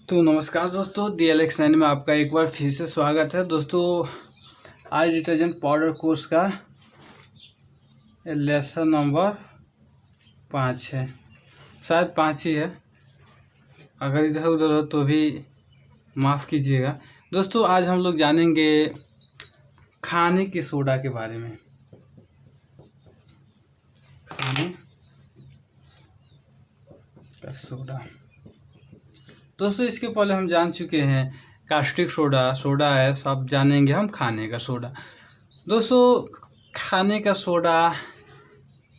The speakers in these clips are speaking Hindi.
तो नमस्कार दोस्तों, DLX9 में आपका एक बार फिर से स्वागत है। दोस्तों आज डिटर्जेंट पाउडर कोर्स का लेसन नंबर 5 है, शायद 5 ही है। अगर इधर उधर हो तो भी माफ़ कीजिएगा। दोस्तों आज हम लोग जानेंगे खाने के सोडा के बारे में। खाने का सोडा दोस्तों, इसके पहले हम जान चुके हैं कास्टिक सोडा है, सब जानेंगे हम खाने का सोडा। दोस्तों खाने का सोडा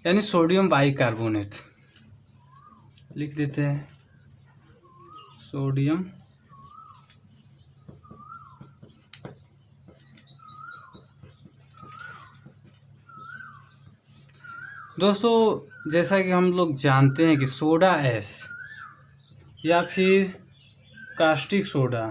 यानी सोडियम बाइकार्बोनेट, लिख देते हैं सोडियम दोस्तों जैसा कि हम लोग जानते हैं कि सोडा एस या फिर कास्टिक सोडा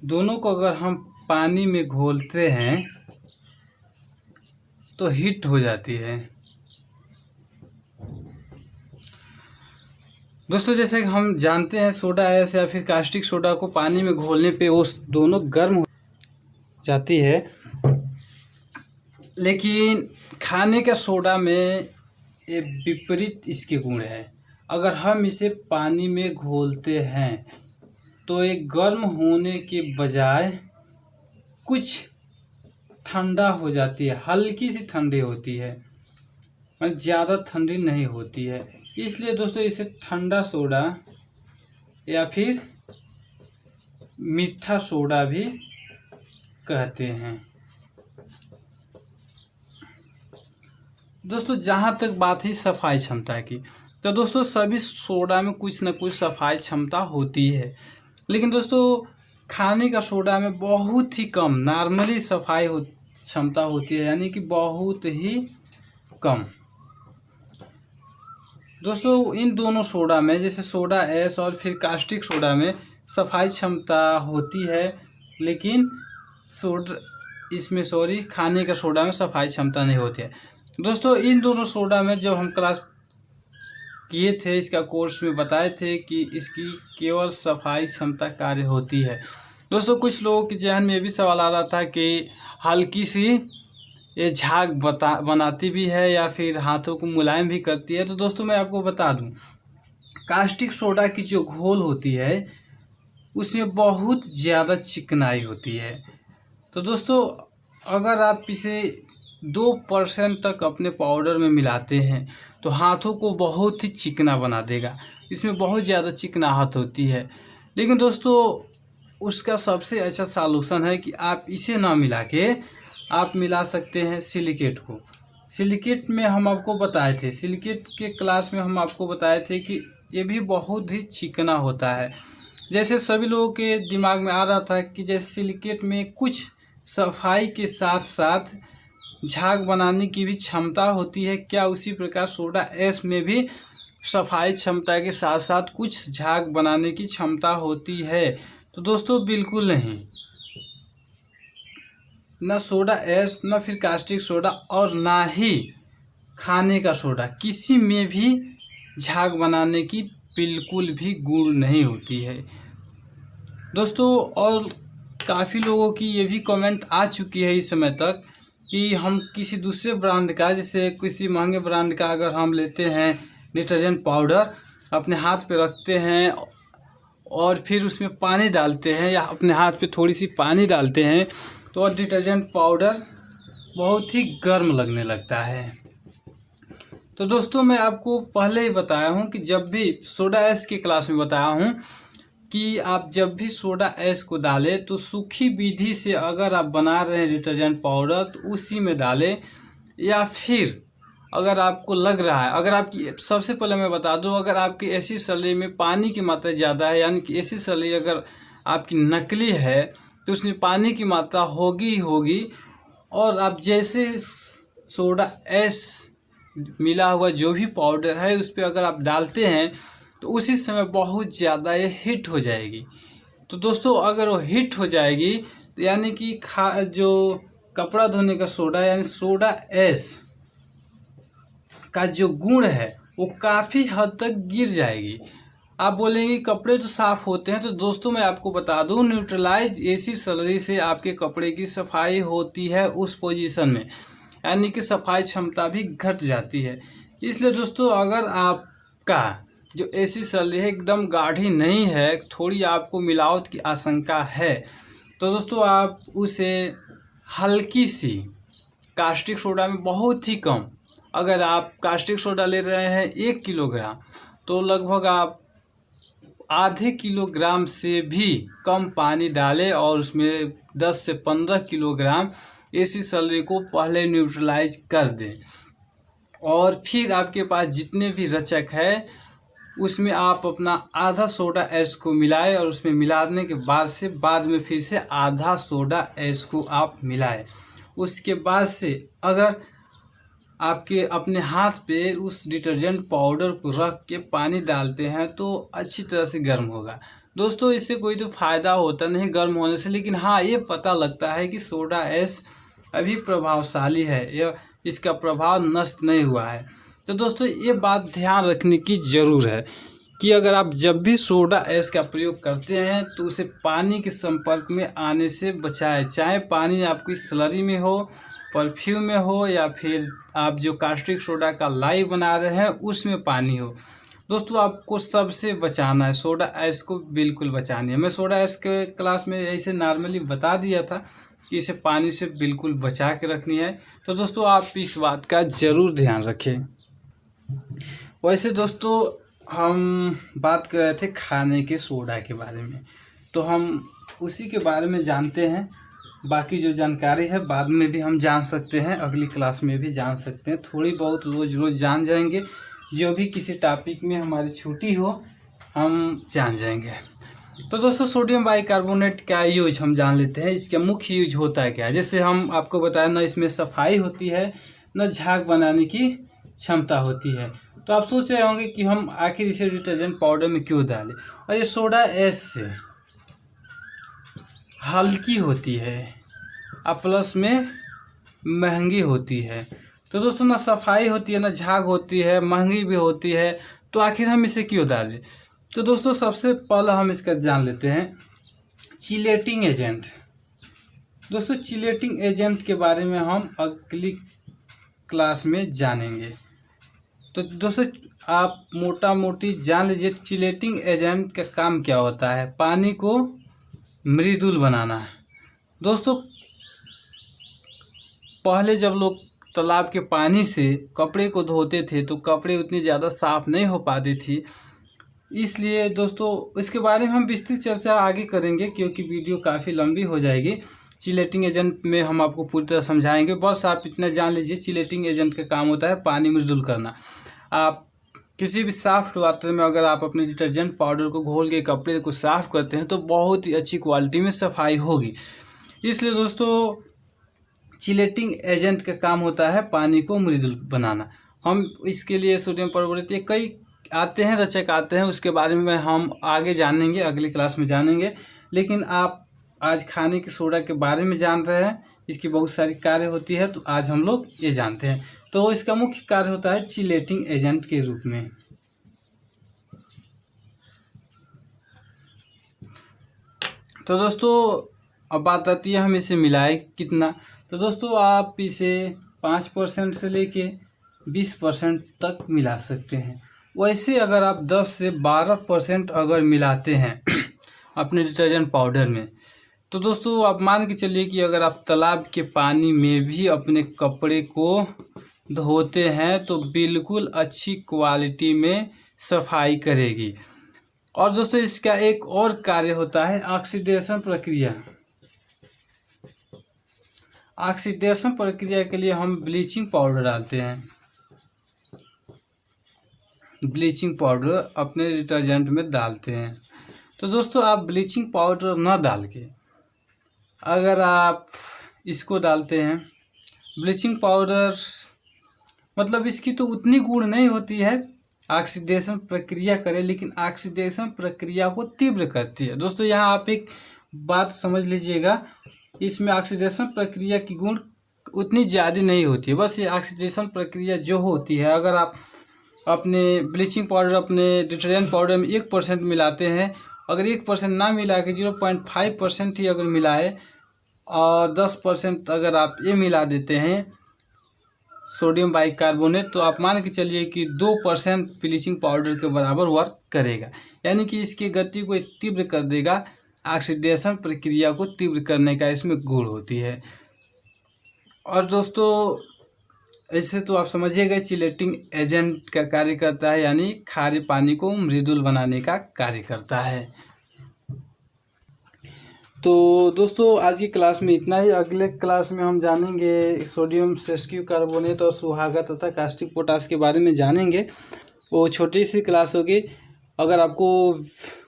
दोनों को अगर हम पानी में घोलते हैं तो हीट हो जाती है। दोस्तों जैसे कि हम जानते हैं सोडा एस या फिर कास्टिक सोडा को पानी में घोलने पे वो दोनों गर्म हो जाती है, लेकिन खाने का सोडा में ये विपरीत इसके गुण है। अगर हम इसे पानी में घोलते हैं तो ये गर्म होने के बजाय कुछ ठंडा हो जाती है, हल्की सी ठंडी होती है, ज़्यादा ठंडी नहीं होती है। इसलिए दोस्तों इसे ठंडा सोडा या फिर मीठा सोडा भी कहते हैं। दोस्तों जहाँ तक बात है सफाई क्षमता की, तो दोस्तों सभी सोडा में कुछ न कुछ सफाई क्षमता होती है, लेकिन दोस्तों खाने का सोडा में बहुत ही कम नॉर्मली सफाई क्षमता होती है, यानी कि बहुत ही कम। दोस्तों इन दोनों सोडा में, जैसे सोडा एस और फिर कास्टिक सोडा में सफाई क्षमता होती है, लेकिन खाने का सोडा में सफाई क्षमता नहीं होती है। दोस्तों इन दोनों सोडा में जब हम क्लास किए थे, इसका कोर्स में बताए थे कि इसकी केवल सफाई क्षमता कार्य होती है। दोस्तों कुछ लोगों के जहन में भी सवाल आ रहा था कि हल्की सी ये झाग बनाती भी है या फिर हाथों को मुलायम भी करती है। तो दोस्तों मैं आपको बता दूं, कास्टिक सोडा की जो घोल होती है उसमें बहुत ज़्यादा चिकनाई होती है। तो दोस्तों अगर आप इसे 2% तक अपने पाउडर में मिलाते हैं तो हाथों को बहुत ही चिकना बना देगा। इसमें बहुत ज़्यादा चिकनाहट होती है, लेकिन दोस्तों उसका सबसे अच्छा सॉल्यूशन है कि आप इसे ना मिला के आप मिला सकते हैं सिलिकेट को। सिलिकेट में हम आपको बताए थे, सिलिकेट के क्लास में हम आपको बताए थे कि ये भी बहुत ही चिकना होता है। जैसे सभी लोगों के दिमाग में आ रहा था कि जैसे सिलिकेट में कुछ सफाई के साथ साथ झाग बनाने की भी क्षमता होती है, क्या उसी प्रकार सोडा एस में भी सफाई क्षमता के साथ साथ कुछ झाग बनाने की क्षमता होती है? तो दोस्तों बिल्कुल नहीं। ना सोडा एस, ना फिर कास्टिक सोडा और ना ही खाने का सोडा, किसी में भी झाग बनाने की बिल्कुल भी गुण नहीं होती है दोस्तों। और काफ़ी लोगों की ये भी कमेंट आ चुकी है इस समय तक कि हम किसी दूसरे ब्रांड का, जैसे किसी महंगे ब्रांड का अगर हम लेते हैं डिटर्जेंट पाउडर, अपने हाथ पे रखते हैं और फिर उसमें पानी डालते हैं या अपने हाथ पे थोड़ी सी पानी डालते हैं तो डिटर्जेंट पाउडर बहुत ही गर्म लगने लगता है। तो दोस्तों मैं आपको पहले ही बताया हूँ कि जब भी सोडा एस की क्लास में बताया हूँ कि आप जब भी सोडा एस को डालें तो सूखी विधि से अगर आप बना रहे हैं डिटर्जेंट पाउडर तो उसी में डालें, या फिर अगर आपको लग रहा है, अगर आपकी, सबसे पहले मैं बता दूं, अगर आपकी ऐसी सली में पानी की मात्रा ज़्यादा है, यानी कि ऐसी सली अगर आपकी नकली है तो उसमें पानी की मात्रा होगी ही होगी, और आप जैसे सोडा एस मिला हुआ जो भी पाउडर है उस पर अगर आप डालते हैं तो उसी समय बहुत ज़्यादा ये हीट हो जाएगी। तो दोस्तों अगर वो हीट हो जाएगी तो यानी कि जो कपड़ा धोने का सोडा यानी सोडा एस का जो गुण है वो काफ़ी हद तक गिर जाएगी। आप बोलेंगे कपड़े तो साफ़ होते हैं, तो दोस्तों मैं आपको बता दूं न्यूट्रलाइज एसिड स्लरी से आपके कपड़े की सफाई होती है उस पोजीशन में, यानी कि सफाई क्षमता भी घट जाती है। इसलिए दोस्तों अगर आपका जो एसिड स्लरी है एकदम गाढ़ी नहीं है, थोड़ी आपको मिलावट की आशंका है, तो दोस्तों आप उसे हल्की सी कास्टिक सोडा में बहुत ही कम, अगर आप कास्टिक सोडा ले रहे हैं 1 किलोग्राम, तो लगभग आप आधे किलोग्राम से भी कम पानी डालें और उसमें 10 से 15 किलोग्राम एसिड स्लरी को पहले न्यूट्रलाइज कर दें। और फिर आपके पास जितने भी रचक है उसमें आप अपना आधा सोडा ऐश को मिलाएं और उसमें मिलाने के बाद में फिर से आधा सोडा ऐश को आप मिलाएं। उसके बाद से अगर आपके अपने हाथ पे उस डिटर्जेंट पाउडर को रख के पानी डालते हैं तो अच्छी तरह से गर्म होगा। दोस्तों इससे कोई तो फ़ायदा होता नहीं गर्म होने से, लेकिन हाँ ये पता लगता है कि सोडा ऐश अभी प्रभावशाली है, यह इसका प्रभाव नष्ट नहीं हुआ है। तो दोस्तों ये बात ध्यान रखने की ज़रूर है कि अगर आप जब भी सोडा ऐश का प्रयोग करते हैं तो उसे पानी के संपर्क में आने से बचाएं, चाहे पानी आपकी स्लरी में हो, परफ्यूम में हो, या फिर आप जो कास्टिक सोडा का लाई बना रहे हैं उसमें पानी हो। दोस्तों आपको सबसे बचाना है, सोडा ऐश को बिल्कुल बचानी है। मैं सोडा ऐश के क्लास में ऐसे नॉर्मली बता दिया था कि इसे पानी से बिल्कुल बचा के रखनी है। तो दोस्तों आप इस बात का ज़रूर ध्यान रखें। वैसे दोस्तों हम बात कर रहे थे खाने के सोडा के बारे में, तो हम उसी के बारे में जानते हैं। बाकी जो जानकारी है बाद में भी हम जान सकते हैं, अगली क्लास में भी जान सकते हैं, थोड़ी बहुत रोज़ जान जाएंगे। जो भी किसी टॉपिक में हमारी छुट्टी हो हम जान जाएंगे। तो दोस्तों सोडियम बाइकार्बोनेट का यूज हम जान लेते हैं, इसका मुख्य यूज होता है क्या। जैसे हम आपको बताया ना इसमें सफाई होती है न झाग बनाने की क्षमता होती है। तो आप सोच रहे होंगे कि हम आखिर इसे डिटर्जेंट पाउडर में क्यों डालें, और ये सोडा ऐश से हल्की होती है और प्लस में महंगी होती है। तो दोस्तों ना सफाई होती है ना झाग होती है, महंगी भी होती है, तो आखिर हम इसे क्यों डालें। तो दोस्तों सबसे पहले हम इसका जान लेते हैं चिलेटिंग एजेंट। दोस्तों चिलेटिंग एजेंट के बारे में हम अगली क्लास में जानेंगे। तो दोस्तों आप मोटा मोटी जान लीजिए चिलेटिंग एजेंट का काम क्या होता है, पानी को मृदुल बनाना है। दोस्तों पहले जब लोग तालाब के पानी से कपड़े को धोते थे तो कपड़े उतनी ज़्यादा साफ नहीं हो पाती थी, इसलिए दोस्तों इसके बारे में हम विस्तृत चर्चा आगे करेंगे क्योंकि वीडियो काफ़ी लंबी हो जाएगी। चिलेटिंग एजेंट में हम आपको पूरी तरह समझाएंगे, बस आप इतना जान लीजिए चिलेटिंग एजेंट का काम होता है पानी मृदुल करना। आप किसी भी सॉफ्ट वाटर में अगर आप अपने डिटर्जेंट पाउडर को घोल के कपड़े को साफ़ करते हैं तो बहुत ही अच्छी क्वालिटी में सफाई होगी। इसलिए दोस्तों चिलेटिंग एजेंट का काम होता है पानी को मृदुल बनाना। हम इसके लिए सोडियम परबोरेट ये कई आते हैं रचक आते हैं, उसके बारे में हम आगे जानेंगे, अगली क्लास में जानेंगे। लेकिन आप आज खाने के सोडा के बारे में जान रहे हैं, इसकी बहुत सारी कार्य होती है, तो आज हम लोग ये जानते हैं। तो इसका मुख्य कार्य होता है चिलेटिंग एजेंट के रूप में। तो दोस्तों अब बात आती है हम इसे मिलाएं कितना। तो दोस्तों आप इसे 5% से लेके 20% तक मिला सकते हैं। वैसे अगर आप 10 से 12% अगर मिलाते हैं अपने डिटर्जेंट पाउडर में, तो दोस्तों आप मान के चलिए कि अगर आप तालाब के पानी में भी अपने कपड़े को धोते हैं तो बिल्कुल अच्छी क्वालिटी में सफाई करेगी। और दोस्तों इसका एक और कार्य होता है ऑक्सीडेशन प्रक्रिया। ऑक्सीडेशन प्रक्रिया के लिए हम ब्लीचिंग पाउडर डालते हैं। ब्लीचिंग पाउडर अपने डिटर्जेंट में डालते हैं। तो दोस्तों आप ब्लीचिंग पाउडर ना डाल के अगर आप इसको डालते हैं, ब्लीचिंग पाउडर मतलब इसकी तो उतनी गुण नहीं होती है ऑक्सीडेशन प्रक्रिया करे, लेकिन ऑक्सीडेशन प्रक्रिया को तीव्र करती है। दोस्तों यहाँ आप एक बात समझ लीजिएगा, इसमें ऑक्सीडेशन प्रक्रिया की गुण उतनी ज़्यादा नहीं होती है। बस ये ऑक्सीडेशन प्रक्रिया जो होती है, अगर आप अपने ब्लीचिंग पाउडर, अपने डिटर्जेंट पाउडर में 1% मिलाते हैं, अगर 1% ना मिला के 0.5% ही अगर मिलाए और 10% अगर आप ये मिला देते हैं सोडियम बाइकार्बोनेट, तो आप मान के चलिए कि 2% ब्लीचिंग पाउडर के बराबर वर्क करेगा। यानी कि इसकी गति को तीव्र कर देगा, ऑक्सीडेशन प्रक्रिया को तीव्र करने का इसमें गुण होती है। और दोस्तों ऐसे तो आप समझिएगा चिलेटिंग एजेंट का कार्य करता है, यानी खारे पानी को मृदुल बनाने का कार्य करता है। तो दोस्तों आज की क्लास में इतना ही। अगले क्लास में हम जानेंगे सोडियम सेस्क्यू कार्बोनेट और सुहागा तथा कास्टिक पोटाश के बारे में जानेंगे। वो छोटी सी क्लास होगी। अगर आपको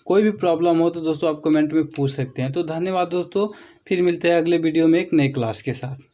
कोई भी प्रॉब्लम हो तो दोस्तों आप कमेंट में पूछ सकते हैं। तो धन्यवाद दोस्तों, फिर मिलते हैं अगले वीडियो में एक नई क्लास के साथ।